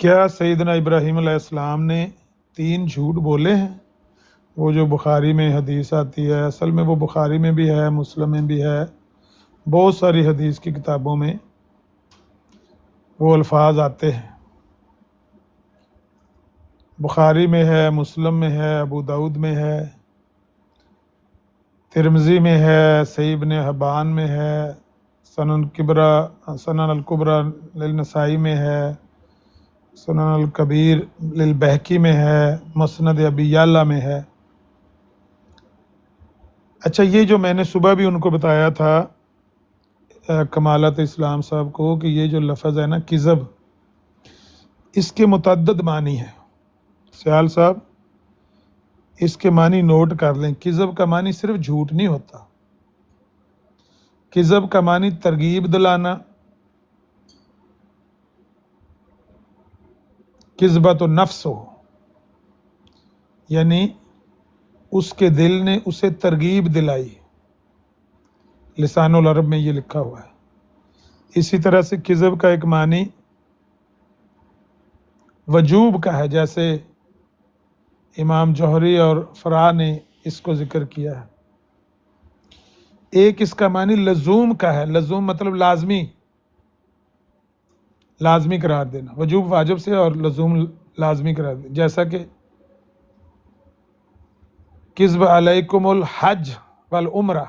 کیا سیدنا ابراہیم علیہ السلام نے 3 جھوٹ بولے ہیں؟ وہ جو بخاری میں حدیث آتی ہے، اصل میں وہ بخاری میں بھی ہے، مسلم میں بھی ہے، بہت ساری حدیث کی کتابوں میں وہ الفاظ آتے ہیں۔ بخاری میں ہے، مسلم میں ہے، ابو داؤد میں ہے، ترمذی میں ہے، صحیح ابن حبان میں ہے، سنن الکبری للنسائی میں ہے، سنن الکبیر للبہقی میں ہے، مسند ابی یعلا میں ہے۔ اچھا، یہ جو میں نے صبح بھی ان کو بتایا تھا کمالات اسلام صاحب کو کہ یہ جو لفظ ہے نا کذب، اس کے متعدد معنی ہیں۔ سیال صاحب اس کے معنی نوٹ کر لیں۔ کذب کا معنی صرف جھوٹ نہیں ہوتا، کذب کا معنی ترغیب دلانا، کذبۃ النفس ہو، یعنی اس کے دل نے اسے ترغیب دلائی۔ لسان العرب میں یہ لکھا ہوا ہے۔ اسی طرح سے کذب کا ایک معنی وجوب کا ہے، جیسے امام جوہری اور فرا نے اس کو ذکر کیا ہے۔ ایک اس کا معنی لزوم کا ہے، لزوم مطلب لازمی قرار دینا، وجوب واجب سے اور لزوم لازمی قرار دینا، جیسا کہ کذب علیکم الحج والعمرہ،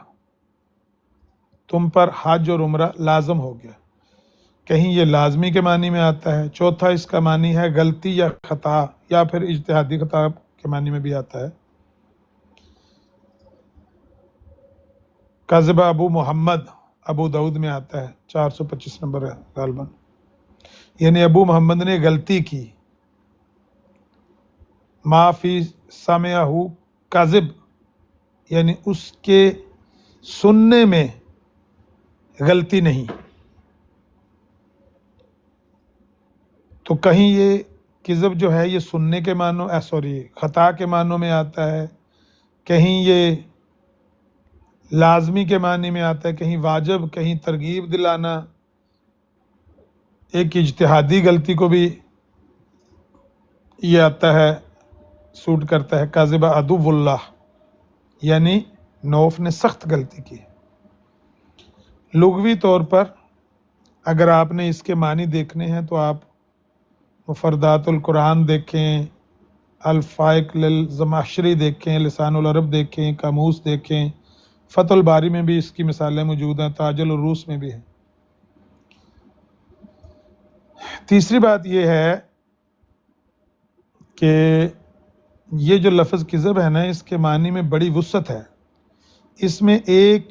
تم پر حج اور عمرہ لازم ہو گیا، کہیں یہ لازمی کے معنی میں آتا ہے۔ چوتھا اس کا معنی ہے غلطی یا خطا، یا پھر اجتہادی خطا کے معنی میں بھی آتا ہے۔ کذب ابو محمد ابو داؤد میں آتا ہے، 425 نمبر ہے غالباً، یعنی ابو محمد نے غلطی کی۔ ما فی سمعہ کذب، یعنی اس کے سننے میں غلطی نہیں۔ تو کہیں یہ کذب جو ہے یہ سننے کے معنوں خطا کے معنوں میں آتا ہے، کہیں یہ لازمی کے معنی میں آتا ہے، کہیں واجب، کہیں ترغیب دلانا، ایک اجتہادی غلطی کو بھی یہ آتا ہے، سوٹ کرتا ہے۔ کاذب عدو اللہ، یعنی نوف نے سخت غلطی کی۔ لغوی طور پر اگر آپ نے اس کے معنی دیکھنے ہیں تو آپ مفردات القرآن دیکھیں، الفائق للزمخشری دیکھیں، لسان العرب دیکھیں، قاموس دیکھیں، فتح الباری میں بھی اس کی مثالیں موجود ہیں، تاج العروس میں بھی ہیں۔ تیسری بات یہ ہے کہ یہ جو لفظ کذب ہے نا، اس کے معنی میں بڑی وسعت ہے۔ اس میں ایک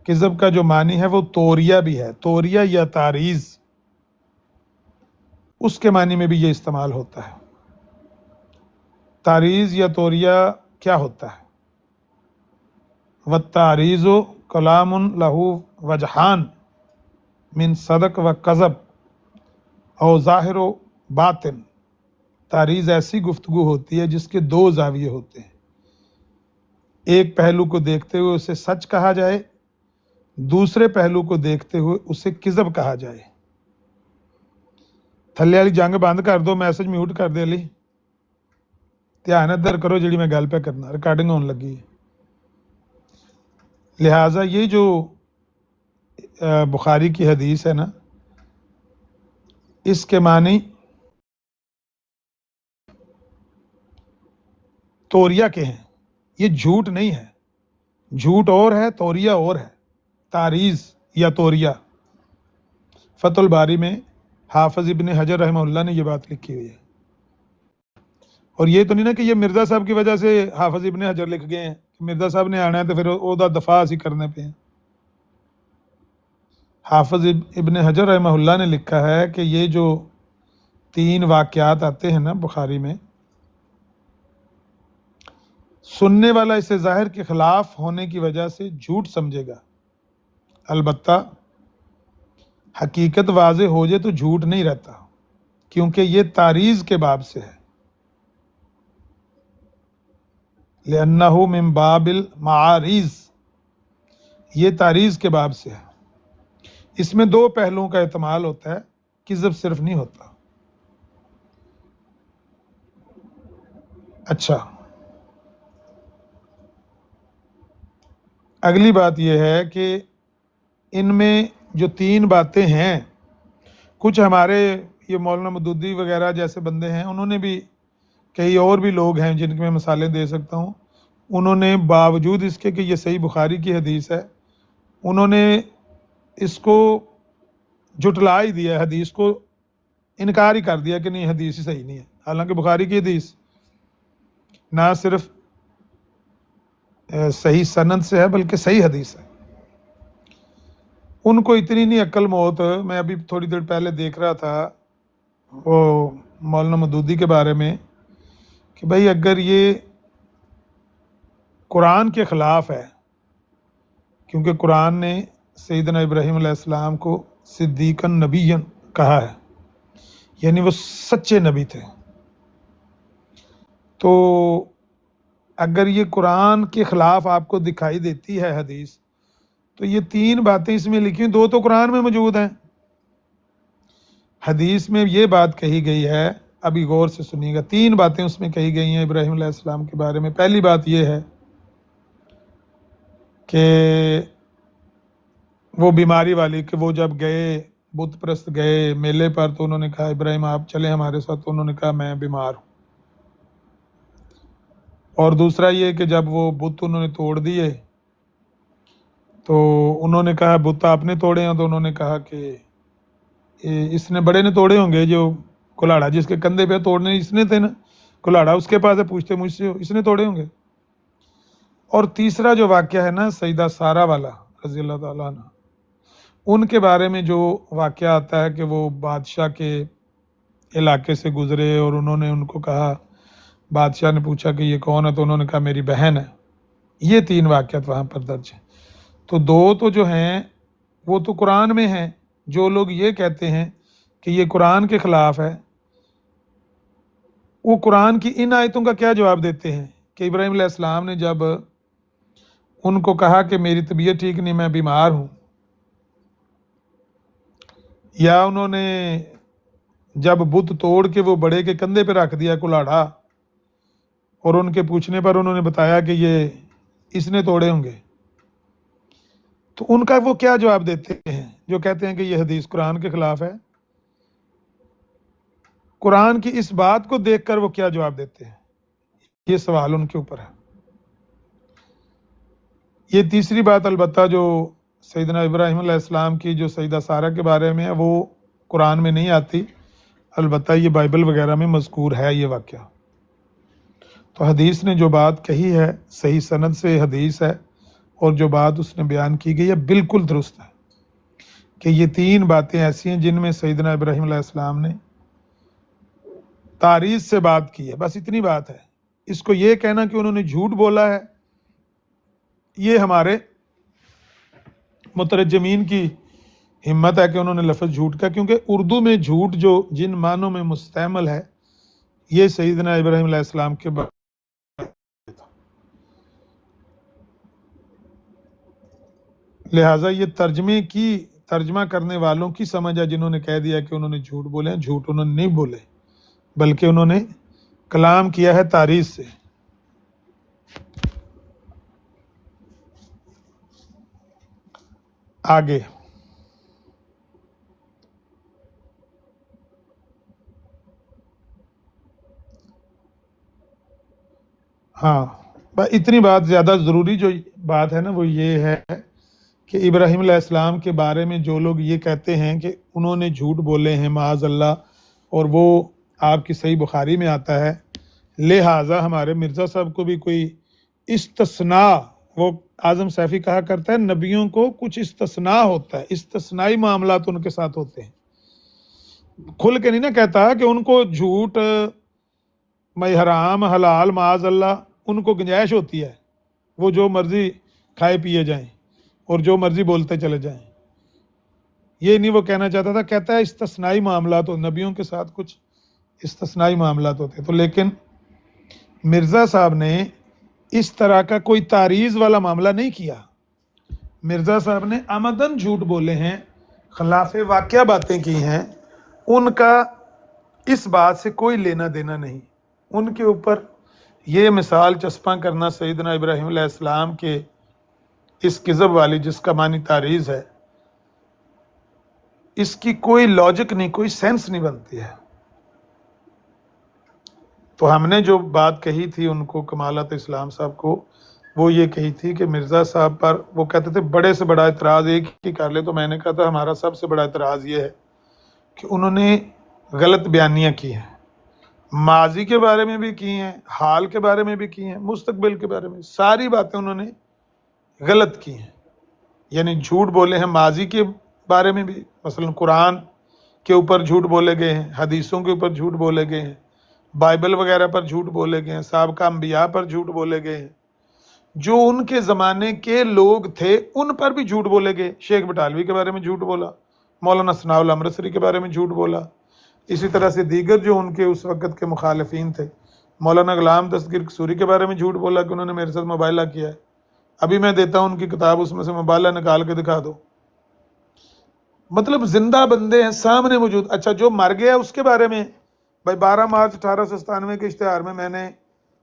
کذب کا جو معنی ہے وہ توریہ بھی ہے، توریہ یا تعریض، اس کے معنی میں بھی یہ استعمال ہوتا ہے۔ تعریض یا توریہ کیا ہوتا ہے؟ والتعریض کلام لہ وجہان من صدق و کذب او ظاہر و باطن۔ تعریض ایسی گفتگو ہوتی ہے جس کے 2 زاویے ہوتے ہیں، ایک پہلو کو دیکھتے ہوئے اسے سچ کہا جائے، دوسرے پہلو کو دیکھتے ہوئے اسے کذب کہا جائے۔ تھلے والی جنگ بند کر دو، میسج میوٹ کر دے علی، دھیان ادھر کرو جیڑی میں گل پہ کرنا، ریکارڈنگ ہون لگی ہے۔ لہٰذا یہ جو بخاری کی حدیث ہے نا، اس کے معنی توریہ کے ہیں، یہ جھوٹ نہیں ہے، جھوٹ اور ہے، توریہ اور ہے۔ تعریض یا توریہ، فتح الباری میں حافظ ابن حجر رحمہ اللہ نے یہ بات لکھی ہوئی ہے۔ اور یہ تو نہیں نا کہ یہ مرزا صاحب کی وجہ سے حافظ ابن حجر لکھ گئے ہیں، کہ مرزا صاحب نے آنا ہے تو پھر وہ دفاع اسی کرنے پہ ہیں۔ حافظ ابن حجر رحمہ اللہ نے لکھا ہے کہ یہ جو 3 واقعات آتے ہیں نا بخاری میں، سننے والا اسے ظاہر کے خلاف ہونے کی وجہ سے جھوٹ سمجھے گا، البتہ حقیقت واضح ہو جائے تو جھوٹ نہیں رہتا، کیونکہ یہ تعریض کے باب سے ہے۔ لأنہ من باب المعاریض، یہ تعریض کے باب سے ہے۔ اس میں 2 پہلوؤں کا احتمال ہوتا ہے، کذب صرف نہیں ہوتا۔ اچھا، اگلی بات یہ ہے کہ ان میں جو 3 باتیں ہیں، کچھ ہمارے یہ مولانا مودودی وغیرہ جیسے بندے ہیں، انہوں نے بھی، کئی اور بھی لوگ ہیں جن کے میں مثالیں دے سکتا ہوں، انہوں نے باوجود اس کے کہ یہ صحیح بخاری کی حدیث ہے، انہوں نے اس کو جھٹلا ہی دیا، حدیث کو انکار ہی کر دیا کہ نہیں حدیث ہی صحیح نہیں ہے، حالانکہ بخاری کی حدیث نہ صرف صحیح سند سے ہے بلکہ صحیح حدیث ہے۔ ان کو اتنی نہیں عقل موت، میں ابھی تھوڑی دیر پہلے دیکھ رہا تھا وہ مولانا مودودی کے بارے میں کہ بھائی اگر یہ قرآن کے خلاف ہے، کیونکہ قرآن نے سیدنا ابراہیم علیہ السلام کو صدیقاً نبیًا کہا ہے، یعنی وہ سچے نبی تھے، تو اگر یہ قرآن کے خلاف آپ کو دکھائی دیتی ہے حدیث، تو یہ 3 باتیں اس میں لکھی، 2 تو قرآن میں موجود ہیں۔ حدیث میں یہ بات کہی گئی ہے، ابھی غور سے سنیے گا، 3 باتیں اس میں کہی گئی ہیں ابراہیم علیہ السلام کے بارے میں۔ پہلی بات یہ ہے کہ وہ بیماری والی، کہ وہ جب گئے بت پرست گئے میلے پر، تو انہوں نے کہا ابراہیم آپ چلیں ہمارے ساتھ، تو انہوں نے کہا میں بیمار ہوں۔ اور دوسرا یہ کہ جب وہ بت انہوں نے توڑ دیے تو انہوں نے کہا بت آپ نے توڑے ہیں، تو انہوں نے کہا کہ اس نے بڑے نے توڑے ہوں گے، جو کلاڑا جس کے کندھے پہ توڑنے اس نے تھے نا، کلاڑا اس کے پاس ہے، پوچھتے مجھ سے اس نے توڑے ہوں گے۔ اور تیسرا جو واقعہ ہے نا سیدہ سارہ والا رضی اللہ تعالیٰ عنہ، ان کے بارے میں جو واقعہ آتا ہے کہ وہ بادشاہ کے علاقے سے گزرے اور انہوں نے ان کو کہا، بادشاہ نے پوچھا کہ یہ کون ہے، تو انہوں نے کہا میری بہن ہے۔ یہ 3 واقعات وہاں پر درج ہیں۔ تو 2 تو جو ہیں وہ تو قرآن میں ہیں، جو لوگ یہ کہتے ہیں کہ یہ قرآن کے خلاف ہے، وہ قرآن کی ان آیتوں کا کیا جواب دیتے ہیں کہ ابراہیم علیہ السلام نے جب ان کو کہا کہ میری طبیعت ٹھیک نہیں، میں بیمار ہوں، یا انہوں نے جب بت توڑ کے وہ بڑے کے کندھے پہ رکھ دیا کلاڑا، اور ان کے پوچھنے پر انہوں نے بتایا کہ یہ اس نے توڑے ہوں گے، تو ان کا وہ کیا جواب دیتے ہیں جو کہتے ہیں کہ یہ حدیث قرآن کے خلاف ہے؟ قرآن کی اس بات کو دیکھ کر وہ کیا جواب دیتے ہیں؟ یہ سوال ان کے اوپر ہے۔ یہ تیسری بات البتہ جو سیدنا ابراہیم علیہ السلام کی جو سیدہ سارہ کے بارے میں ہے، وہ قرآن میں نہیں آتی، البتہ یہ بائبل وغیرہ میں مذکور ہے یہ واقعہ۔ تو حدیث نے جو بات کہی ہے صحیح سند سے حدیث ہے، اور جو بات اس نے بیان کی گئی ہے بالکل درست ہے کہ یہ 3 باتیں ایسی ہیں جن میں سیدنا ابراہیم علیہ السلام نے تعریض سے بات کی ہے، بس اتنی بات ہے۔ اس کو یہ کہنا کہ انہوں نے جھوٹ بولا ہے، یہ ہمارے مترجمین کی ہمت ہے کہ انہوں نے لفظ جھوٹ کا، کیونکہ اردو میں جھوٹ جو جن معنوں میں مستعمل ہے یہ سیدنا ابراہیم علیہ السلام کے بارے، لہٰذا یہ ترجمہ کرنے والوں کی سمجھ ہے جنہوں نے کہہ دیا کہ انہوں نے جھوٹ بولے ہیں۔ جھوٹ انہوں نے نہیں بولے، بلکہ انہوں نے کلام کیا ہے تعریض سے۔ آگے ہاں، اتنی بات زیادہ ضروری جو بات ہے نا وہ یہ ہے کہ ابراہیم علیہ السلام کے بارے میں جو لوگ یہ کہتے ہیں کہ انہوں نے جھوٹ بولے ہیں معاذ اللہ، اور وہ آپ کی صحیح بخاری میں آتا ہے، لہٰذا ہمارے مرزا صاحب کو بھی کوئی استثناء، وہ اعظم سیفی کہا کرتا ہے نبیوں کو کچھ استثناء ہوتا ہے، استثنائی معاملات ان کے ساتھ ہوتے ہیں۔ کھل کے نہیں نا کہتا کہ ان کو جھوٹ میں حرام حلال معاذ اللہ ان کو گنجائش ہوتی ہے، وہ جو مرضی کھائے پیے جائیں اور جو مرضی بولتے چلے جائیں، یہ نہیں وہ کہنا چاہتا تھا، کہتا ہے استثنائی معاملات ہو، نبیوں کے ساتھ کچھ استثنائی معاملات ہوتے ہیں۔ تو لیکن مرزا صاحب نے اس طرح کا کوئی تعریض والا معاملہ نہیں کیا، مرزا صاحب نے عمدن جھوٹ بولے ہیں، خلاف واقعہ باتیں کی ہیں، ان کا اس بات سے کوئی لینا دینا نہیں، ان کے اوپر یہ مثال چسپاں کرنا سیدنا ابراہیم علیہ السلام کے اس کذب والی جس کا معنی تعریض ہے، اس کی کوئی لاجک نہیں، کوئی سینس نہیں بنتی ہے۔ تو ہم نے جو بات کہی تھی ان کو، کمالات اسلام صاحب کو، وہ یہ کہی تھی کہ مرزا صاحب پر وہ کہتے تھے بڑے سے بڑا اعتراض ایک ہی کر لے، تو میں نے کہا تھا ہمارا سب سے بڑا اعتراض یہ ہے کہ انہوں نے غلط بیانیاں کی ہیں، ماضی کے بارے میں بھی کی ہیں، حال کے بارے میں بھی کی ہیں، مستقبل کے بارے میں، ساری باتیں انہوں نے غلط کی ہیں۔ یعنی جھوٹ بولے ہیں ماضی کے بارے میں بھی، مثلا قرآن کے اوپر جھوٹ بولے گئے ہیں، حدیثوں کے اوپر جھوٹ بولے گئے ہیں، بائبل وغیرہ پر جھوٹ بولے گئے ہیں، سابقہ انبیاء پر جھوٹ بولے گئے ہیں، جو ان کے زمانے کے لوگ تھے ان پر بھی جھوٹ بولے گئے۔ شیخ بٹالوی کے بارے میں جھوٹ بولا، مولانا ثناء اللہ امرتسری کے بارے میں جھوٹ بولا، اسی طرح سے دیگر جو ان کے اس وقت کے مخالفین تھے، مولانا غلام دستگیر قصوری کے بارے میں جھوٹ بولا کہ انہوں نے میرے ساتھ مباحثہ کیا ہے۔ ابھی میں دیتا ہوں ان کی کتاب، اس میں سے مباحثہ نکال کے دکھا دو۔ مطلب زندہ بندے ہیں سامنے موجود۔ اچھا جو مر گیا اس کے بارے میں، بھائی 12 مارچ 1897 کے اشتہار میں نے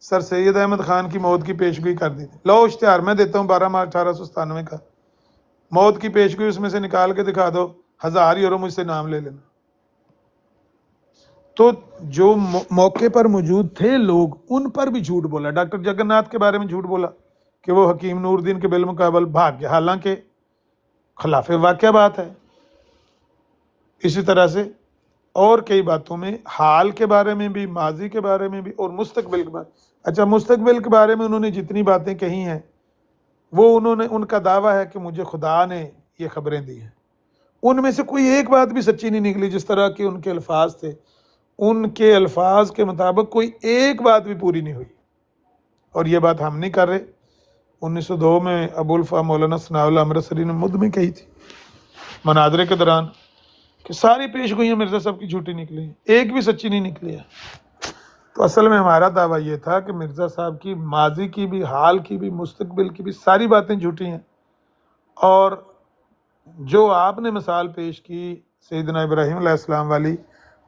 سر سید احمد خان کی موت کی پیشگوئی کر دی تھی، لو اشتہار میں دیتا ہوں 12 مارچ 1897 کا، موت کی پیشگوئی اس میں سے نکال کے دکھا دو، 1000 یورو مجھ سے نام لے لینا۔ تو جو موقع پر موجود تھے لوگ ان پر بھی جھوٹ بولا۔ ڈاکٹر جگن ناتھ کے بارے میں جھوٹ بولا کہ وہ حکیم نور الدین کے بالمقابل بھاگ گیا، حالانکہ خلاف واقعہ بات ہے۔ اسی طرح سے اور کئی باتوں میں، حال کے بارے میں بھی، ماضی کے بارے میں بھی، اور مستقبل کے بارے۔ اچھا مستقبل کے بارے میں انہوں نے جتنی باتیں کہی ہیں، وہ ان کا دعویٰ ہے کہ مجھے خدا نے یہ خبریں دی ہیں، ان میں سے کوئی ایک بات بھی سچی نہیں نکلی۔ جس طرح کے ان کے الفاظ تھے، ان کے الفاظ کے مطابق کوئی ایک بات بھی پوری نہیں ہوئی۔ اور یہ بات ہم نہیں کر رہے، 1902 میں ابو الفا مولانا ثناء اللہ امرتسری نے مد میں کہی تھی مناظرے کے دوران کہ ساری پیش گوئیاں مرزا صاحب کی جھوٹی نکلی ہیں، ایک بھی سچی نہیں نکلی ہے۔ تو اصل میں ہمارا دعویٰ یہ تھا کہ مرزا صاحب کی ماضی کی بھی، حال کی بھی، مستقبل کی بھی ساری باتیں جھوٹی ہیں، اور جو آپ نے مثال پیش کی سیدنا ابراہیم علیہ السلام والی،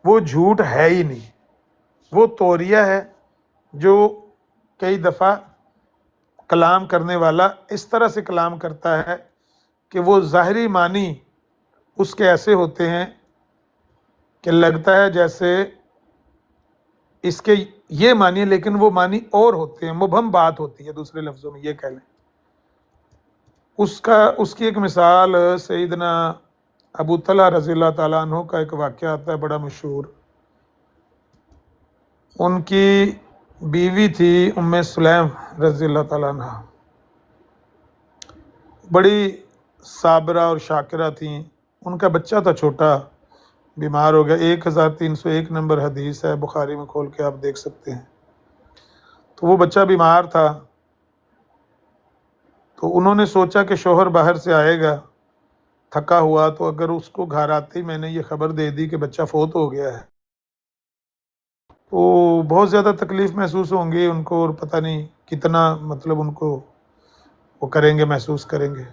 وہ جھوٹ ہے ہی نہیں، وہ توریہ ہے۔ جو کئی دفعہ کلام کرنے والا اس طرح سے کلام کرتا ہے کہ وہ ظاہری معنی اس کے ایسے ہوتے ہیں کہ لگتا ہے جیسے اس کے یہ معنی ہے، لیکن وہ معنی اور ہوتے ہیں، مبہم بات ہوتی ہے، دوسرے لفظوں میں یہ کہہ لیں۔ اس کی ایک مثال سیدنا ابو طلحہ رضی اللہ تعالیٰ عنہ کا ایک واقعہ آتا ہے بڑا مشہور۔ ان کی بیوی تھی ام سلیم رضی اللہ تعالیٰ عنہ، بڑی صابرہ اور شاکرہ تھیں۔ ان کا بچہ تھا چھوٹا، بیمار ہو گیا۔ 1301 نمبر حدیث ہے، بخاری میں کھول کے آپ دیکھ سکتے ہیں۔ تو وہ بچہ بیمار تھا، تو انہوں نے سوچا کہ شوہر باہر سے آئے گا تھکا ہوا، تو اگر اس کو گھر آتے ہی میں نے یہ خبر دے دی کہ بچہ فوت ہو گیا ہے، تو بہت زیادہ تکلیف محسوس ہوں گی ان کو، اور پتہ نہیں کتنا مطلب ان کو وہ کریں گے، محسوس کریں گے۔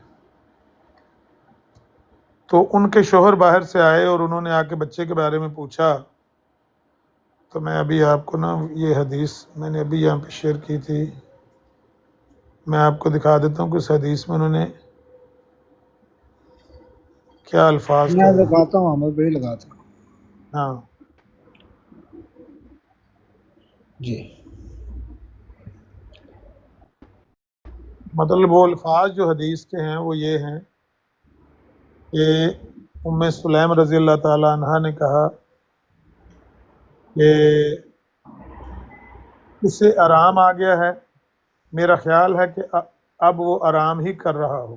تو ان کے شوہر باہر سے آئے اور انہوں نے آ کے بچے کے بارے میں پوچھا۔ تو میں ابھی آپ کو یہ حدیث میں نے ابھی یہاں پہ شیئر کی تھی، میں آپ کو دکھا دیتا ہوں کہ اس حدیث میں انہوں نے کیا الفاظ میں لگاتا ہوں، احمد بھائی لگاتا ہوں۔ ہاں جی مطلب وہ الفاظ جو حدیث کے ہیں وہ یہ ہیں کہ ام سلیم رضی اللہ تعالیٰ عنہ نے کہا کہ اسے آرام آ گیا ہے، میرا خیال ہے کہ اب وہ آرام ہی کر رہا ہو۔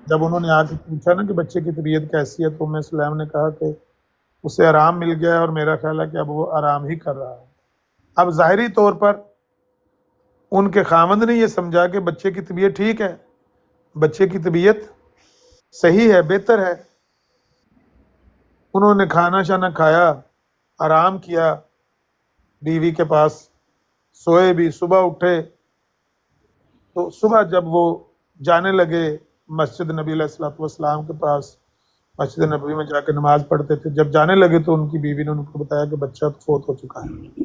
جب انہوں نے آ کے پوچھا نا کہ بچے کی طبیعت کیسی ہے، تو ام سلیم نے کہا کہ اسے آرام مل گیا ہے اور میرا خیال ہے کہ اب وہ آرام ہی کر رہا ہے۔ اب ظاہری طور پر ان کے خاوند نے یہ سمجھا کہ بچے کی طبیعت ٹھیک ہے، بچے کی طبیعت صحیح ہے، بہتر ہے۔ انہوں نے کھانا شانا کھایا، آرام کیا، بیوی کے پاس سوئے بھی، صبح اٹھے تو صبح جب وہ جانے لگے مسجد نبی علیہ الصلوۃ والسلام کے پاس، مسجد نبوی میں جا کے نماز پڑھتے تھے، جب جانے لگے تو ان کی بیوی نے ان کو بتایا کہ بچہ تو فوت ہو چکا ہے۔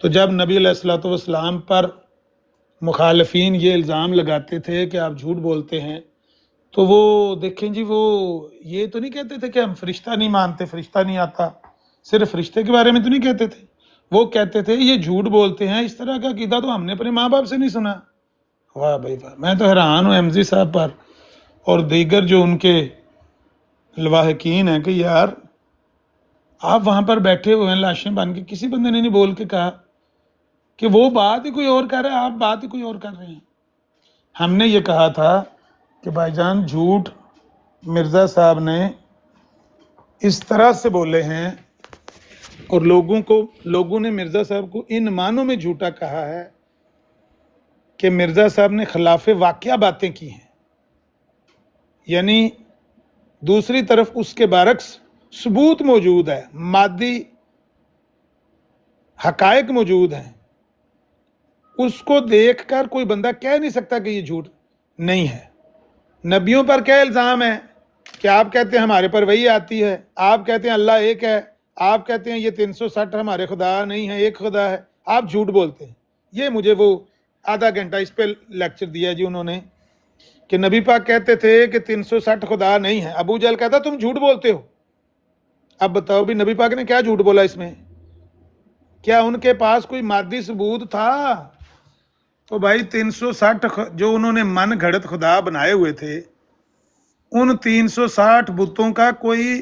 تو جب نبی علیہ الصلوۃ والسلام پر مخالفین یہ الزام لگاتے تھے کہ آپ جھوٹ بولتے ہیں، تو وہ دیکھیں جی، وہ یہ تو نہیں کہتے تھے کہ ہم فرشتہ نہیں مانتے، فرشتہ نہیں آتا، صرف فرشتے کے بارے میں تو نہیں کہتے تھے، وہ کہتے تھے یہ جھوٹ بولتے ہیں، اس طرح کا عقیدہ تو ہم نے اپنے ماں باپ سے نہیں سنا۔ واہ بھائی واہ، میں تو حیران ہوں احمدی صاحب پر اور دیگر جو ان کے لواحقین ہیں کہ یار آپ وہاں پر بیٹھے ہوئے ہیں لاشیں بن کے، کسی بندے نے نہیں بول کے کہا کہ وہ بات ہی کوئی اور کر رہا ہے، آپ بات ہی کوئی اور کر رہے ہیں۔ ہم نے یہ کہا تھا کہ بھائی جان جھوٹ مرزا صاحب نے اس طرح سے بولے ہیں اور لوگوں نے مرزا صاحب کو ان معنوں میں جھوٹا کہا ہے کہ مرزا صاحب نے خلاف واقعہ باتیں کی ہیں، یعنی دوسری طرف اس کے برعکس ثبوت موجود ہے، مادی حقائق موجود ہیں، اس کو دیکھ کر کوئی بندہ کہہ نہیں سکتا کہ یہ جھوٹ نہیں ہے۔ نبیوں پر کیا الزام ہے کہ آپ کہتے ہیں ہمارے پر وہی آتی ہے، آپ کہتے ہیں اللہ ایک ہے، آپ کہتے ہیں یہ 360 ہمارے خدا نہیں ہے، ایک خدا ہے، آپ جھوٹ بولتے ہیں۔ یہ مجھے وہ آدھا گھنٹہ اس پہ لیکچر دیا جی انہوں نے کہ نبی پاک کہتے تھے کہ 360 خدا نہیں ہے، ابو جہل کہتا تم جھوٹ بولتے ہو۔ اب بتاؤ بھی نبی پاک نے کیا جھوٹ بولا اس میں؟ کیا ان کے پاس کوئی مادی ثبوت تھا؟ تو بھائی 360 جو انہوں نے من گھڑت خدا بنائے ہوئے تھے، ان 360 بتوں کا کوئی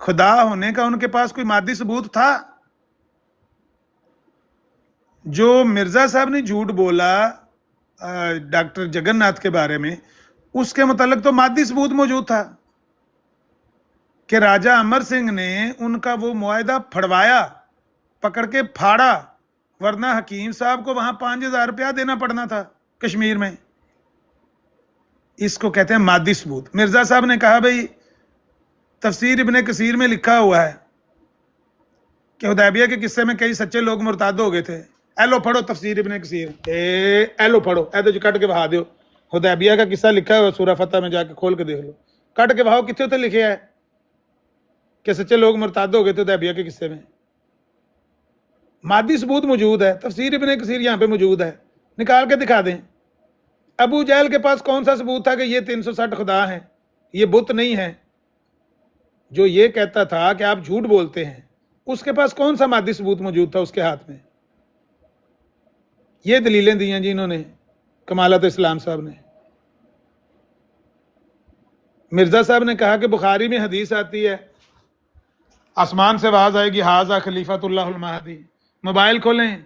خدا ہونے کا ان کے پاس کوئی مادی ثبوت تھا؟ جو مرزا صاحب نے جھوٹ بولا ڈاکٹر جگن ناتھ کے بارے میں، اس کے متعلق تو مادی ثبوت موجود تھا کہ راجہ امر سنگھ نے ان کا وہ معاہدہ پھڑوایا، پکڑ کے پھاڑا، ورنہ حکیم صاحب کو وہاں 5,000 روپیہ دینا پڑنا تھا کشمیر میں۔ اس کو کہتے ہیں مادی ثبوت۔ مرزا صاحب نے کہا بھائی تفسیر ابن کثیر میں لکھا ہوا ہے کہ حدیبیہ کے قصے میں کئی سچے لوگ مرتاد ہو گئے تھے۔ ایلو پڑھو تفسیر ابن کثیر، ایلو پڑھو، تو جو کٹ کے بہا دیو، حدیبیہ کا قصہ لکھا ہوا سورہ فتح میں، جا کے کھول کے دیکھ لو، کٹ کے بہاؤ کتنے تو لکھے ہے کہ سچے لوگ مرتاد ہو گئے تھے حدیبیہ کے قصے میں۔ مادی ثبوت موجود ہے، تفسیر ابن کثیر یہاں پہ موجود ہے، نکال کے دکھا دیں۔ ابو جہل کے پاس کون سا ثبوت تھا کہ یہ 360 خدا ہیں، یہ بت نہیں ہے؟ جو یہ کہتا تھا کہ آپ جھوٹ بولتے ہیں، اس کے پاس کون سا مادی ثبوت موجود تھا اس کے ہاتھ میں؟ یہ دلیلیں دی ہیں جی انہوں نے، کمالات اسلام صاحب نے۔ مرزا صاحب نے کہا کہ بخاری میں حدیث آتی ہے، آسمان سے آواز آئے گی ہاذا خلیفۃ اللہ المہدی۔ موبائل کھولیں،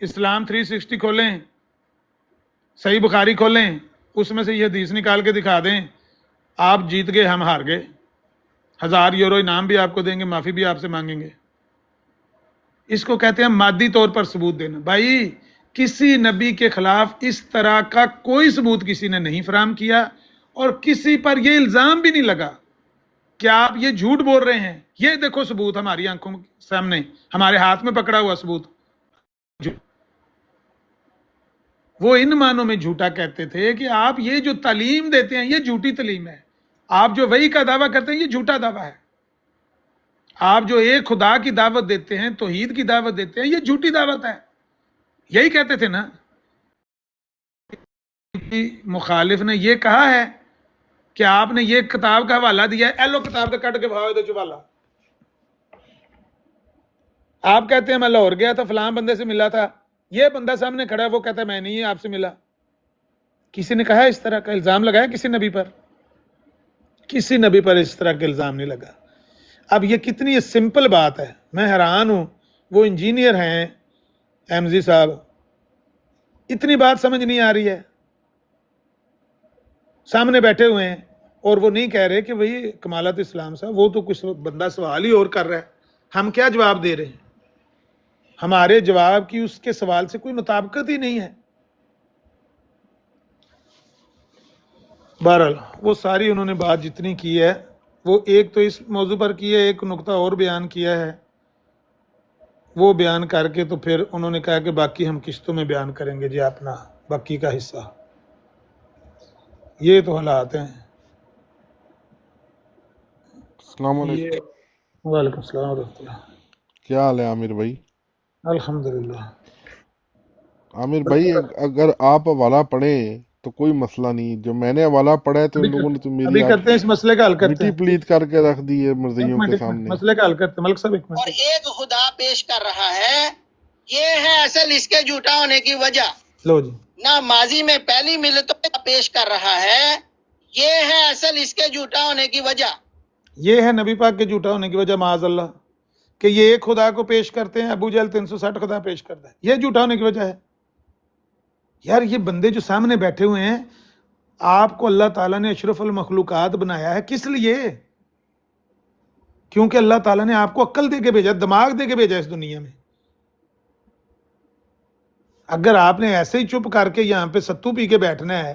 اسلام 360 کھولیں، صحیح بخاری کھولیں، اس میں سے یہ حدیث نکال کے دکھا دیں، آپ جیت گئے، ہم ہار گئے، 1000 یورو انعام بھی آپ کو دیں گے، معافی بھی آپ سے مانگیں گے۔ اس کو کہتے ہیں مادی طور پر ثبوت دینا۔ بھائی کسی نبی کے خلاف اس طرح کا کوئی ثبوت کسی نے نہیں فراہم کیا، اور کسی پر یہ الزام بھی نہیں لگا کہ آپ یہ جھوٹ بول رہے ہیں۔ یہ دیکھو ثبوت ہماری آنکھوں سامنے، ہمارے ہاتھ میں پکڑا ہوا ثبوت۔ وہ ان معنوں میں جھوٹا کہتے تھے کہ آپ یہ جو تعلیم دیتے ہیں یہ جھوٹی تعلیم ہے، آپ جو وحی کا دعویٰ کرتے ہیں یہ جھوٹا دعویٰ ہے، آپ جو ایک خدا کی دعوت دیتے ہیں، توحید کی دعوت دیتے ہیں، یہ جھوٹی دعوت ہے۔ یہی کہتے تھے نا۔ مخالف نے یہ کہا ہے کہ آپ نے یہ کتاب کا حوالہ دیا ہے، ایلو کتاب کا کٹ کے بھاؤ دو چوالا۔ آپ کہتے ہیں میں لاہور گیا تھا، فلاں بندے سے ملا تھا، یہ بندہ سامنے کھڑا ہے وہ کہتا ہے میں نہیں آپ سے ملا۔ کسی نے کہا اس طرح کا الزام لگایا کسی نبی پر؟ کسی نبی پر اس طرح کا الزام نہیں لگا۔ اب یہ کتنی سمپل بات ہے، میں حیران ہوں، وہ انجینئر ہیں احمدی صاحب، اتنی بات سمجھ نہیں آ رہی ہے، سامنے بیٹھے ہوئے ہیں اور وہ نہیں کہہ رہے کہ بھئی کمالات اسلام صاحب، وہ تو کچھ بندہ سوال ہی اور کر رہا ہے، ہم کیا جواب دے رہے ہیں؟ ہمارے جواب کی اس کے سوال سے کوئی مطابقت ہی نہیں ہے۔ بہرحال وہ ساری انہوں نے بات جتنی کی ہے، وہ ایک تو اس موضوع پر کی ہے، ایک نقطہ اور بیان کیا ہے، وہ بیان کر کے تو پھر انہوں نے کہا کہ باقی ہم قسطوں میں بیان کریں گے جی اپنا باقی کا حصہ۔ یہ تو حالات ہیں۔ السلام یہ علیکم، وعلیکم السلام ورحمۃ اللہ۔ کیا حال ہے عامر بھائی؟ الحمدللہ. عامر بھائی اگر آپ حوالہ پڑھیں تو کوئی مسئلہ نہیں، جو میں نے حوالہ پڑھا ہے تو ان لوگوں نے تو میری ابھی آج کرتے ہیں، اس مسئلے کا حل کرتے مٹی ہیں. پلیت کر کے رکھ دی ہے ایک مرضیوں منٹ کے ایک منٹ، سامنے۔ مسئلے کا حل کرتے ہیں. ملک صاحب ایک منٹ. اور ایک خدا پیش کر رہا ہے، یہ ہے اصل اس کے جھوٹا ہونے کی وجہ۔ لو جی، نہ ماضی میں پہلی ملتوں کا پیش کر رہا ہے، یہ ہے اصل اس کے جھوٹا ہونے کی وجہ۔ یہ ہے نبی پاک کے جھوٹا ہونے کی وجہ، معاذ اللہ، کہ یہ ایک خدا کو پیش کرتے ہیں، ابو جہل 360 خدا پیش کرتا ہے، یہ جھوٹا ہونے کی وجہ ہے. یار یہ بندے جو سامنے بیٹھے ہوئے ہیں، آپ کو اللہ تعالیٰ نے اشرف المخلوقات بنایا ہے کس لیے؟ کیونکہ اللہ تعالیٰ نے آپ کو عقل دے کے بھیجا، دماغ دے کے بھیجا اس دنیا میں. اگر آپ نے ایسے ہی چپ کر کے یہاں پہ ستو پی کے بیٹھنا ہے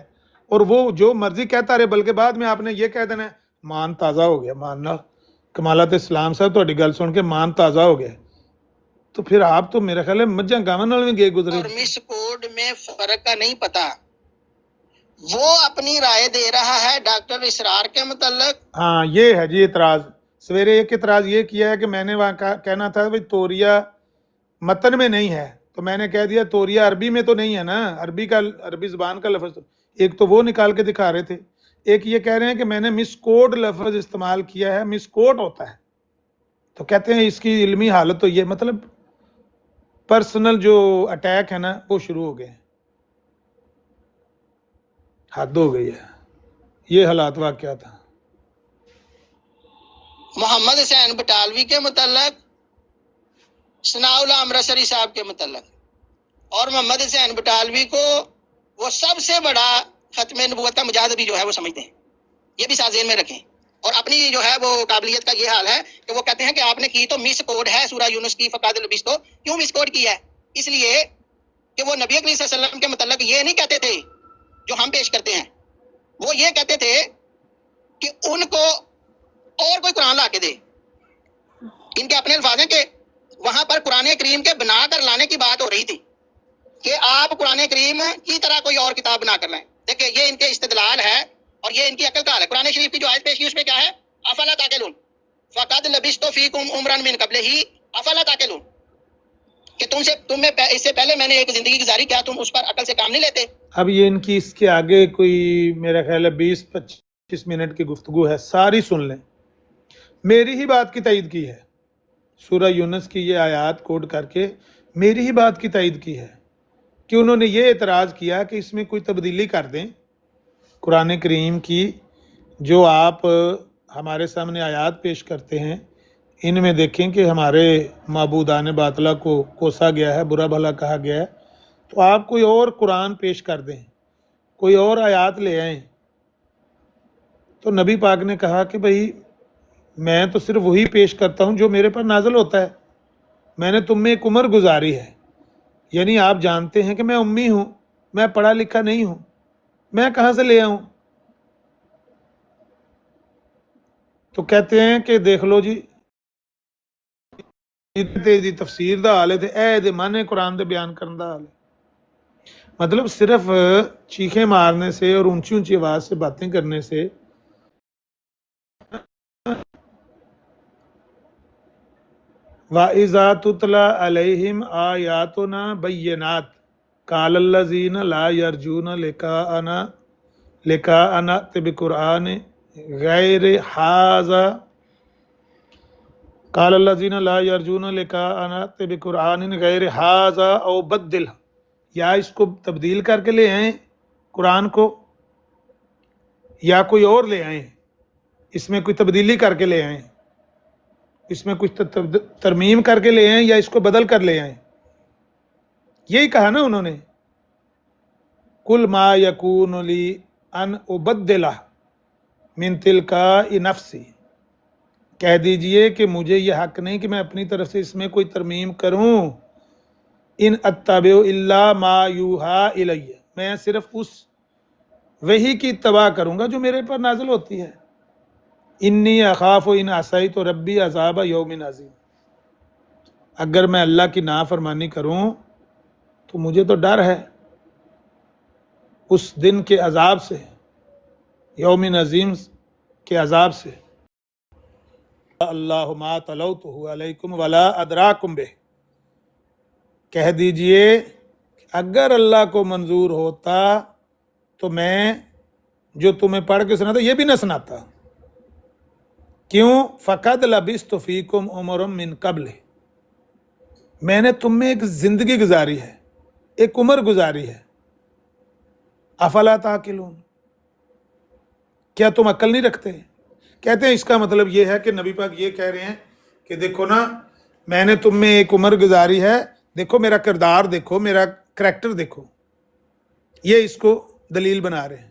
اور وہ جو مرضی کہتا رہے، بلکہ بعد میں آپ نے یہ کہہ دینا ہے مان تازہ ہو گیا، ماننا کمالات اسلام صاحب تہاڈی گل سن کے مان تازہ ہو گیا، تو پھر آپ تو میرے خیال ہے مجھاں گاواں نال بھی گئے گزرے. اور مس کوڈ میں فرق کا نہیں پتا، وہ اپنی رائے دے رہا ہے ڈاکٹر اسرار کے متعلق۔ ہاں یہ ہے جی اعتراض. سویرے ایک اعتراض یہ کیا ہے کہ میں نے وہاں کہنا تھا بھائی توریا متن میں نہیں ہے، تو میں نے کہہ دیا توریا عربی میں تو نہیں ہے نا، عربی زبان کا لفظ. ایک تو وہ نکال کے دکھا رہے تھے، ایک یہ کہہ رہے ہیں کہ میں نے مس کوڈ لفظ استعمال کیا ہے، مس کوڈ ہوتا ہے، تو کہتے ہیں اس کی علمی حالت تو یہ، مطلب پرسنل جو اٹیک ہے نا وہ شروع ہو گئے ہیں. حد ہو گئی ہے. یہ حالات واقعہ تھا. محمد حسین بٹالوی کے متعلق، ثناء اللہ امرتسری صاحب کے متعلق، اور محمد حسین بٹالوی کو وہ سب سے بڑا ختم نبوت کا مجاہد بھی جو ہے وہ سمجھتے ہیں. یہ بھی ساتھ ذہن میں رکھیں. اور اپنی جو ہے وہ قابلیت کا یہ حال ہے کہ وہ کہتے ہیں کہ آپ نے کی تو مس کوڈ ہے سورہ یونس کی فقاد لبس، تو کیوں مس کوڈ کی ہے؟ اس لیے کہ وہ نبی اکرم صلی اللہ علیہ وسلم کے متعلق یہ نہیں کہتے تھے جو ہم پیش کرتے ہیں، وہ یہ کہتے تھے کہ ان کو اور کوئی قرآن لا کے دے. ان کے اپنے الفاظ ہیں کہ وہاں پر قرآن کریم کے بنا کر لانے کی بات ہو رہی تھی کہ آپ قرآن کریم کی طرح کوئی اور کتاب بنا کر لائیں. دیکھیں یہ ان کے استدلال ہے اور یہ ان کی عقل کا حال ہے. قرآن شریف کی جو آیت پیش کی اس میں کیا ہے؟ افلا تاقلون فقد لبثت فیکم عمرا من قبلہ افلا تاقلون، کہ تم میں اس سے پہلے میں نے ایک زندگی گزاری، کیا تم اس پر عقل سے کام نہیں لیتے؟ اب یہ ان کی اس کے آگے کوئی میرا خیال ہے 20-25 منٹ کی گفتگو ہے، ساری سن لیں. میری ہی بات کی تائید کی ہے، سورہ یونس کی یہ آیات کوڈ کر کے میری ہی بات کی تائید کی ہے کہ انہوں نے یہ اعتراض کیا کہ اس میں کوئی تبدیلی کر دیں قرآن کریم کی. جو آپ ہمارے سامنے آیات پیش کرتے ہیں ان میں دیکھیں کہ ہمارے معبودان باطلہ کو کوسا گیا ہے، برا بھلا کہا گیا ہے، تو آپ کوئی اور قرآن پیش کر دیں، کوئی اور آیات لے آئیں. تو نبی پاک نے کہا کہ بھئی میں تو صرف وہی پیش کرتا ہوں جو میرے پر نازل ہوتا ہے، میں نے تم میں ایک عمر گزاری ہے، یعنی آپ جانتے ہیں کہ میں امی ہوں، میں پڑھا لکھا نہیں ہوں، میں کہاں سے لے آؤں؟ تو کہتے ہیں کہ دیکھ لو جی دی تفسیر دا حال ہے تے اے دے معنی قرآن دے بیان کرن دا حال ہے. مطلب صرف چیخیں مارنے سے اور اونچی اونچی آواز سے باتیں کرنے سے وَإِذَا تُتْلَى عَلَيْهِمْ آيَاتُنَا بَيِّنَاتٍ قَالَ الَّذِينَ لَا يَرْجُونَ لِقَاءَنَا ائْتِ بِقُرْآنٍ غَيْرِ هَٰذَا قَالَ الَّذِينَ لَا يَرْجُونَ لِقَاءَنَا ائْتِ بِقُرْآنٍ غَيْرِ هَٰذَا أَوْ بَدِّلْهُ، یا اس کو تبدیل کر کے لے آئیں قرآن کو، یا کوئی اور لے آئیں، اس میں کوئی تبدیلی کر کے لے آئیں، اس میں کچھ ترمیم کر کے لے آئیں، یا اس کو بدل کر لے آئیں. یہی کہا نا انہوں نے، قُلْ مَا يَكُونُ لِي أَنْ أُبَدِّلَهُ مِنْ تِلْقَاءِ نَفْسِي، کہہ دیجئے کہ مجھے یہ حق نہیں کہ میں اپنی طرف سے اس میں کوئی ترمیم کروں. ان اتبع الا ما یوحى الی، میں صرف اس وحی کی اتباع کروں گا جو میرے پر نازل ہوتی ہے. انی اخاف ان عصیت ربی عذاب یوم عظیم، اگر میں اللہ کی نافرمانی کروں تو مجھے تو ڈر ہے اس دن کے عذاب سے، یوم عظیم کے عذاب سے. اللہ ما تلوتہ علیکم ولا ادراکم بہ، کہہ دیجئے اگر اللہ کو منظور ہوتا تو میں جو تمہیں پڑھ کے سناتا یہ بھی نہ سناتا. کیوں؟ فقد لبثت فیکم عمر من قبل، میں نے تم میں ایک زندگی گزاری ہے، ایک عمر گزاری ہے. افلا تعقلون، کیا تم عقل نہیں رکھتے؟ کہتے ہیں اس کا مطلب یہ ہے کہ نبی پاک یہ کہہ رہے ہیں کہ دیکھو نا، میں نے تم میں ایک عمر گزاری ہے، دیکھو میرا کردار دیکھو، میرا کریکٹر دیکھو. یہ اس کو دلیل بنا رہے ہیں.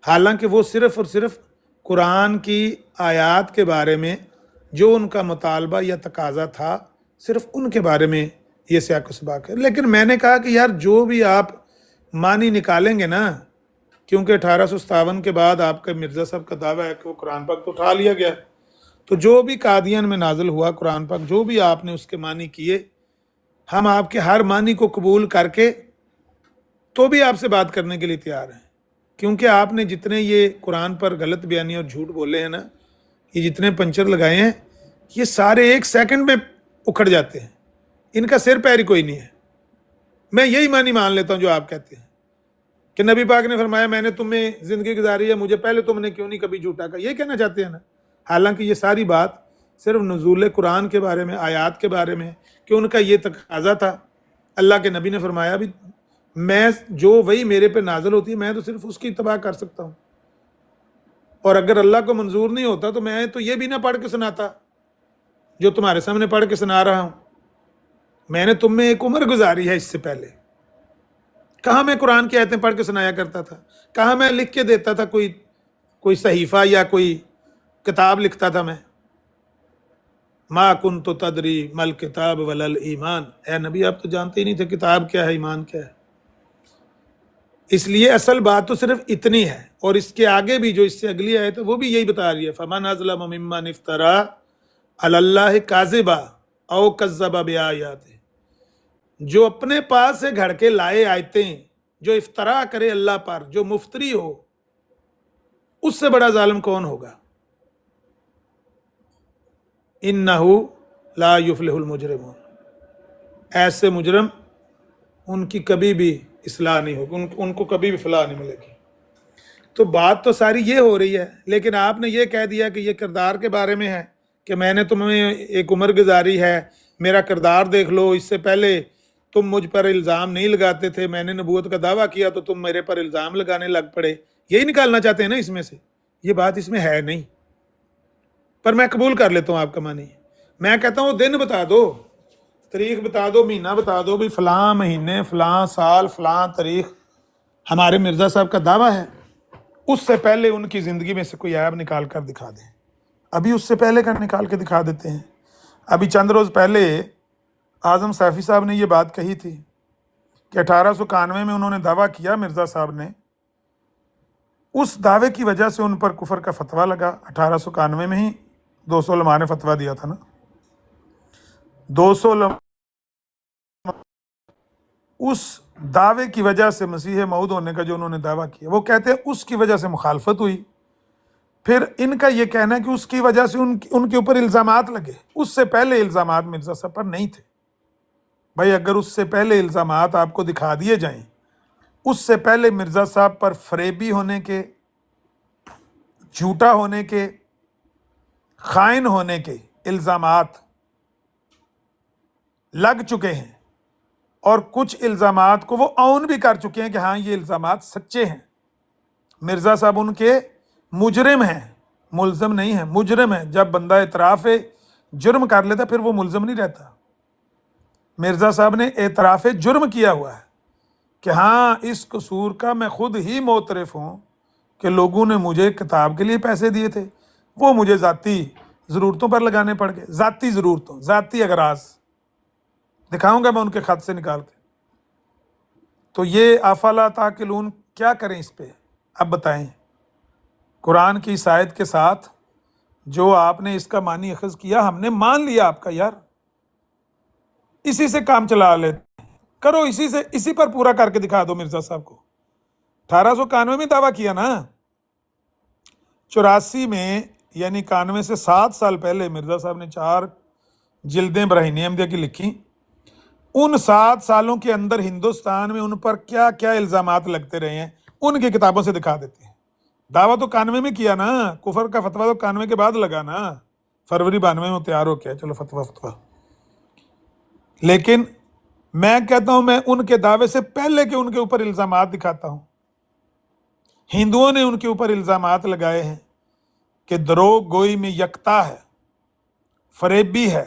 حالانکہ وہ صرف اور صرف قرآن کی آیات کے بارے میں جو ان کا مطالبہ یا تقاضا تھا، صرف ان کے بارے میں یہ سیاق و سباق ہے. لیکن میں نے کہا کہ یار جو بھی آپ معنی نکالیں گے نا، کیونکہ 1857 کے بعد آپ کا مرزا صاحب کا دعویٰ ہے کہ وہ قرآن پاک تو اٹھا لیا گیا، تو جو بھی قادیان میں نازل ہوا قرآن پاک، جو بھی آپ نے اس کے معنی کیے، ہم آپ کے ہر معنی کو قبول کر کے تو بھی آپ سے بات کرنے کے لیے تیار ہیں. کیونکہ آپ نے جتنے یہ قرآن پر غلط بیانی اور جھوٹ بولے ہیں نا، یہ جتنے پنچر لگائے ہیں، یہ سارے ایک سیکنڈ میں اکھڑ جاتے ہیں. ان کا سر پیر ہی کوئی نہیں ہے. میں یہی معنی مان لیتا ہوں جو آپ کہتے ہیں کہ نبی پاک نے فرمایا میں نے تمہیں زندگی گزاری ہے، مجھے پہلے تم نے کیوں نہیں کبھی جھوٹا کہا، یہ کہنا چاہتے ہیں نا. حالانکہ یہ ساری بات صرف نزول قرآن کے بارے میں، آیات کے بارے میں، کہ ان کا یہ تقاضا تھا. اللہ کے نبی نے فرمایا بھی میں جو وہی میرے پہ نازل ہوتی ہے میں تو صرف اس کی اتباع کر سکتا ہوں، اور اگر اللہ کو منظور نہیں ہوتا تو میں تو یہ بھی نہ پڑھ کے سناتا جو تمہارے سامنے پڑھ کے سنا رہا ہوں. میں نے تم میں ایک عمر گزاری ہے. اس سے پہلے کہاں میں قرآن کی آیتیں پڑھ کے سنایا کرتا تھا؟ کہاں میں لکھ کے دیتا تھا کوئی صحیفہ یا کوئی کتاب لکھتا تھا میں؟ ما کنت تدری مل کتاب ولل ایمان، اے نبی آپ تو جانتے ہی نہیں تھے کتاب کیا ہے، ایمان کیا ہے. اس لیے اصل بات تو صرف اتنی ہے، اور اس کے آگے بھی جو اس سے اگلی آیت ہے وہ بھی یہی بتا رہی ہے. فمن اظلم ممن افترى علی اللہ کاذبا او کذب بآیاتہ، جو اپنے پاس سے گھڑ کے لائے آیتیں، جو افترا کرے اللہ پر، جو مفتری ہو، اس سے بڑا ظالم کون ہوگا؟ انہ لا یفلح المجرمون، ایسے مجرم ان کی کبھی بھی اصلاح نہیں ہوگی، ان کو کبھی بھی فلاح نہیں ملے گی. تو بات تو ساری یہ ہو رہی ہے، لیکن آپ نے یہ کہہ دیا کہ یہ کردار کے بارے میں ہے کہ میں نے تمہیں ایک عمر گزاری ہے، میرا کردار دیکھ لو، اس سے پہلے تم مجھ پر الزام نہیں لگاتے تھے، میں نے نبوت کا دعویٰ کیا تو تم میرے پر الزام لگانے لگ پڑے. یہی نکالنا چاہتے ہیں نا اس میں سے. یہ بات اس میں ہے نہیں، پر میں قبول کر لیتا ہوں آپ کا معنی. میں کہتا ہوں وہ دن بتا دو، تاریخ بتا دو، مہینہ بتا دو، بھی فلاں مہینے، فلاں سال، فلاں تاریخ ہمارے مرزا صاحب کا دعویٰ ہے. اس سے پہلے ان کی زندگی میں سے کوئی عیب نکال کر دکھا دیں. ابھی اس سے پہلے کا نکال کے دکھا دیتے ہیں. ابھی چند روز پہلے اعظم سیفی صاحب نے یہ بات کہی تھی کہ 1891 میں انہوں نے دعویٰ کیا مرزا صاحب نے، اس دعوے کی وجہ سے ان پر کفر کا فتویٰ لگا. 1891 میں ہی 200 علماء نے فتویٰ دیا تھا نا. 200 علماء اس دعوے کی وجہ سے مسیح موعود ہونے کا جو انہوں نے دعویٰ کیا، وہ کہتے ہیں اس کی وجہ سے مخالفت ہوئی. پھر ان کا یہ کہنا ہے کہ اس کی وجہ سے ان کے اوپر الزامات لگے. اس سے پہلے الزامات مرزا صاحب پر نہیں تھے. بھائی اگر اس سے پہلے الزامات آپ کو دکھا دیے جائیں، اس سے پہلے مرزا صاحب پر فریبی ہونے کے، جھوٹا ہونے کے، خائن ہونے کے الزامات لگ چکے ہیں، اور کچھ الزامات کو وہ اون بھی کر چکے ہیں کہ ہاں یہ الزامات سچے ہیں. مرزا صاحب ان کے مجرم ہیں، ملزم نہیں ہیں، مجرم ہیں. جب بندہ اعتراف جرم کر لیتا پھر وہ ملزم نہیں رہتا. مرزا صاحب نے اعتراف جرم کیا ہوا ہے کہ ہاں اس قصور کا میں خود ہی معترف ہوں کہ لوگوں نے مجھے کتاب کے لیے پیسے دیے تھے، وہ مجھے ذاتی ضرورتوں پر لگانے پڑ گئے. ذاتی ضرورتوں، ذاتی اغراض دکھاؤں گا میں ان کے خط سے نکال کے. تو یہ افلا تعقلون کیا کریں اس پہ؟ اب بتائیں. قرآن کی اس آیت کے ساتھ جو آپ نے اس کا معنی اخذ کیا، ہم نے مان لیا آپ کا. یار اسی سے کام چلا لیتے کرو، اسی پر پورا کر کے دکھا دو مرزا صاحب کو. 1891 میں دعویٰ کیا نا، 84 میں یعنی 91 سے 7 سال پہلے مرزا صاحب نے 4 جلدیں براہین احمدیہ کی لکھی. ان 7 سالوں کے اندر ہندوستان میں ان پر کیا کیا الزامات لگتے رہے ہیں ان کی کتابوں سے دکھا دیتے ہیں. دعویٰ تو 91 میں کیا نا, کفر کا فتویٰ تو 91 کے بعد لگا نا, فروری 92 میں تیار ہو کیا, چلو فتویٰ. لیکن میں کہتا ہوں میں ان کے دعوے سے پہلے کے ان کے اوپر الزامات دکھاتا ہوں. ہندوؤں نے ان کے اوپر الزامات لگائے ہیں کہ دروغ گوئی میں یکتا ہے, فریبی ہے,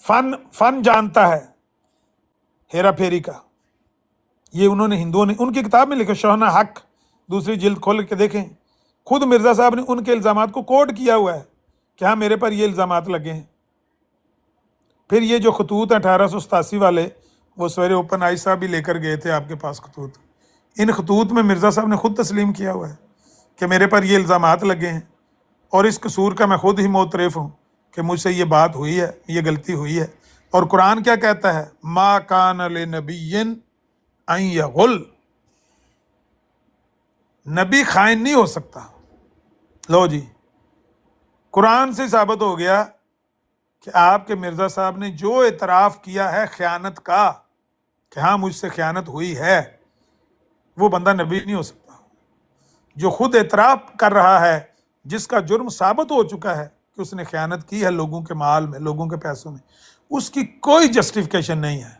فن جانتا ہے ہیرا پھیری کا. یہ انہوں نے ہندوؤں نے ان کی کتاب میں لکھا, شوہنا حق, دوسری جلد کھول کے دیکھیں. خود مرزا صاحب نے ان کے الزامات کو کوٹ کیا ہوا ہے کہ ہاں میرے پر یہ الزامات لگے ہیں. پھر یہ جو خطوط 1887 والے, وہ سویرے اوپن آئی صاحب بھی لے کر گئے تھے آپ کے پاس خطوط. ان خطوط میں مرزا صاحب نے خود تسلیم کیا ہوا ہے کہ میرے پر یہ الزامات لگے ہیں اور اس قصور کا میں خود ہی معترف ہوں کہ مجھ سے یہ بات ہوئی ہے, یہ غلطی ہوئی ہے. اور قرآن کیا کہتا ہے؟ ما کان لنبی ان یغل, نبی خائن نہیں ہو سکتا. لو جی, قرآن سے ثابت ہو گیا کہ آپ کے مرزا صاحب نے جو اعتراف کیا ہے خیانت کا کہ ہاں مجھ سے خیانت ہوئی ہے, وہ بندہ نبی نہیں ہو سکتا. جو خود اعتراف کر رہا ہے, جس کا جرم ثابت ہو چکا ہے کہ اس نے خیانت کی ہے لوگوں کے مال میں, لوگوں کے پیسوں میں, اس کی کوئی جسٹیفیکیشن نہیں ہے.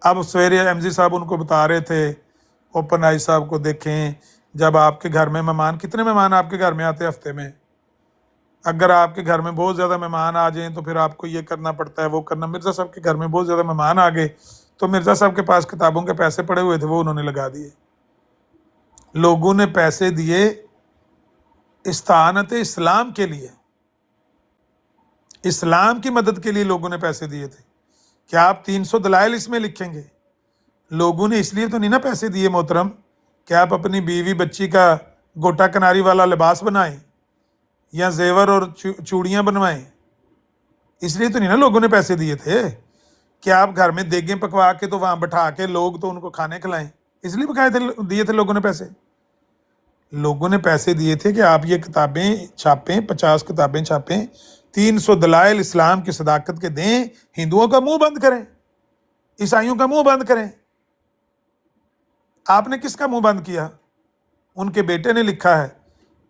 اب سویرے احمدی صاحب ان کو بتا رہے تھے, اوپن آئی صاحب کو دیکھیں, جب آپ کے گھر میں مہمان, کتنے مہمان آپ کے گھر میں آتے ہیں ہفتے میں؟ اگر آپ کے گھر میں بہت زیادہ مہمان آ جائیں تو پھر آپ کو یہ کرنا پڑتا ہے, وہ کرنا. مرزا صاحب کے گھر میں بہت زیادہ مہمان آ گئے تو مرزا صاحب کے پاس کتابوں کے پیسے پڑے ہوئے تھے, وہ انہوں نے لگا دیے. لوگوں نے پیسے دیے استعانت اسلام کے لیے, اسلام کی مدد کے لیے لوگوں نے پیسے دیے تھے کہ آپ 300 دلائل اس میں لکھیں گے. لوگوں نے اس لیے تو نہیں نا پیسے دیے محترم کہ آپ اپنی بیوی بچی کا گوٹا کناری والا لباس بنائیں یا زیور اور چوڑیاں بنوائیں. اس لیے تو نہیں نا لوگوں نے پیسے دیے تھے کہ آپ گھر میں دیگیں پکوا کے تو وہاں بٹھا کے لوگ تو ان کو کھانے کھلائیں. اس لیے دیے تھے لوگوں نے پیسے. لوگوں نے پیسے دیے تھے کہ آپ یہ کتابیں چھاپیں, 50 کتابیں چھاپیں, 300 دلائل اسلام کی صداقت کے دیں, ہندوؤں کا منہ بند کریں, عیسائیوں کا منہ بند کریں. آپ نے کس کا منہ بند کیا؟ ان کے بیٹے نے لکھا ہے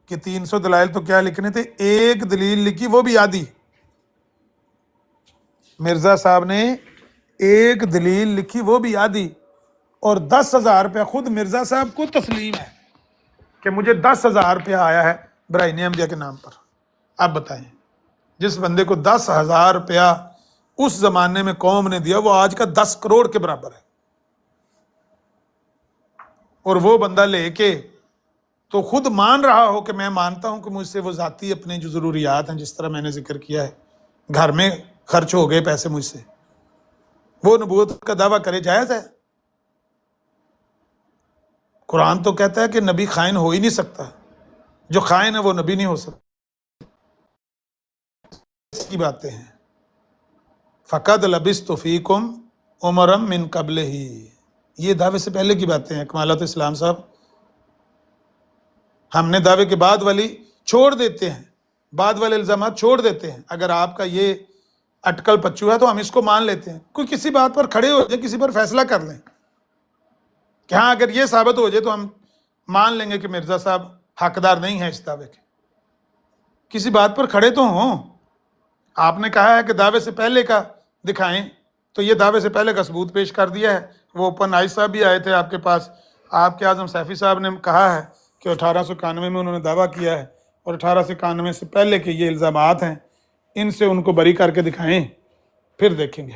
کہ 300 دلائل تو کیا لکھنے تھے, ایک دلیل لکھی وہ بھی آدھی. مرزا صاحب نے ایک دلیل لکھی وہ بھی آدھی, اور 10,000 روپیہ خود مرزا صاحب کو تسلیم ہے کہ مجھے 10,000 روپیہ آیا ہے براہین احمدیہ کے نام پر. آپ بتائیں, جس بندے کو 10,000 روپیہ اس زمانے میں قوم نے دیا, وہ آج کا 10 کروڑ کے برابر ہے. اور وہ بندہ لے کے تو خود مان رہا ہو کہ میں مانتا ہوں کہ مجھ سے وہ ذاتی اپنے جو ضروریات ہیں, جس طرح میں نے ذکر کیا ہے, گھر میں خرچ ہو گئے پیسے مجھ سے, وہ نبوت کا دعویٰ کرے, جائز ہے؟ قرآن تو کہتا ہے کہ نبی خائن ہو ہی نہیں سکتا, جو خائن ہے وہ نبی نہیں ہو سکتا. اس کی باتیں ہیں. فقد لبثت فیکم عمرا من قبلہ, یہ دعوے سے پہلے کی باتیں ہیں. کمالات اسلام صاحب, ہم نے دعوے کے بعد والی چھوڑ دیتے ہیں, بعد والے الزامات چھوڑ دیتے ہیں. اگر آپ کا یہ اٹکل پچو ہے تو ہم اس کو مان لیتے ہیں. کوئی کسی بات پر کھڑے ہو جائے, کسی پر فیصلہ کر لیں کہ ہاں اگر یہ ثابت ہو جائے تو ہم مان لیں گے کہ مرزا صاحب حقدار نہیں ہیں اس دعوے کے. کسی بات پر کھڑے تو ہوں. آپ نے کہا ہے کہ دعوے سے پہلے کا دکھائیں, تو یہ دعوے سے پہلے کا ثبوت پیش کر دیا ہے. وہ اوپن آئی صاحب بھی آئے تھے آپ کے پاس, آپ کے اعظم سیفی صاحب نے کہا ہے کہ 1891 میں انہوں نے دعویٰ کیا ہے, اور 1891 سے پہلے کے یہ الزامات ہیں, ان سے ان کو بری کر کے دکھائیں, پھر دیکھیں گے.